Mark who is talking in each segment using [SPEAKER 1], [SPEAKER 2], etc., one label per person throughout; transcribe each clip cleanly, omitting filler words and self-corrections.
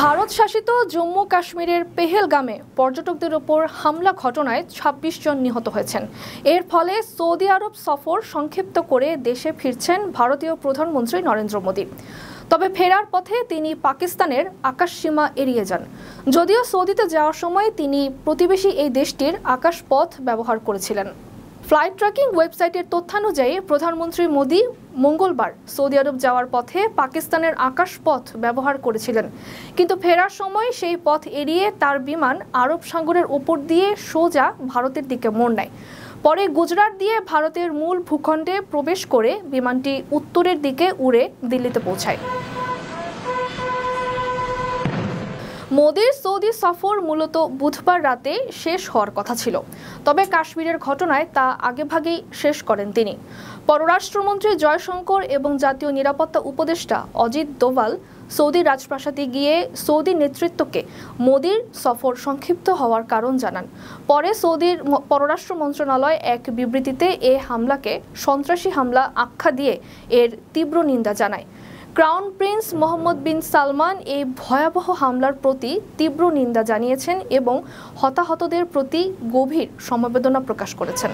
[SPEAKER 1] ভারত শাসিত জম্মু কাশ্মীরের পেহেলগামে পর্যটকদের ওপর হামলা ঘটনায় ২৬ জন নিহত হয়েছেন। এর ফলে সৌদি আরব সফর সংক্ষিপ্ত করে দেশে ফিরছেন ভারতীয় প্রধানমন্ত্রী নরেন্দ্র মোদী। তবে ফেরার পথে তিনি পাকিস্তানের আকাশসীমা এড়িয়ে যান। যদিও সৌদিতে যাওয়ার সময় তিনি প্রতিবেশী এই দেশটির আকাশপথ ব্যবহার করেছিলেন। ফ্লাইট ট্র্যাকিং ওয়েবসাইটের তথ্যানুযায়ী প্রধানমন্ত্রী মোদী মঙ্গলবার সৌদি আরব যাওয়ার পথে পাকিস্তানের আকাশপথ ব্যবহার করেছিলেন, কিন্তু ফেরার সময় সেই পথ এড়িয়ে তার বিমান আরব সাগরের ওপর দিয়ে সোজা ভারতের দিকে মোড় নেয়। পরে গুজরাট দিয়ে ভারতের মূল ভূখণ্ডে প্রবেশ করে বিমানটি উত্তরের দিকে উড়ে দিল্লিতে পৌঁছায়। মোদীর সৌদি সফর মূলত বুধবার রাতে শেষ হওয়ার কথা ছিল, তবে কাশ্মীরের ঘটনায় তা আগেভাগেই শেষ করেন তিনি। পররাষ্ট্রমন্ত্রী জয়শঙ্কর এবং জাতীয় নিরাপত্তা উপদেষ্টা অজিত দোভাল সৌদি রাজপ্রাসাদে গিয়ে সৌদি নেতৃত্বকে মোদীর সফর সংক্ষিপ্ত হওয়ার কারণ জানান। পরে সৌদির পররাষ্ট্র মন্ত্রণালয় এক বিবৃতিতে এ হামলাকে সন্ত্রাসী হামলা আখ্যা দিয়ে এর তীব্র নিন্দা জানায়। ক্রাউন প্রিন্স মোহাম্মদ বিন সালমান এই ভয়াবহ হামলার প্রতি তীব্র নিন্দা জানিয়েছেন এবং হতাহতদের প্রতি গভীর সমবেদনা প্রকাশ করেছেন।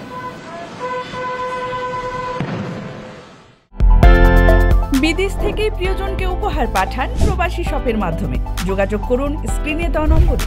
[SPEAKER 2] বিদেশ থেকে প্রিয়জনকে উপহার পাঠান প্রবাসী শপের মাধ্যমে। যোগাযোগ করুন স্ক্রিনে দেওয়া নম্বরে।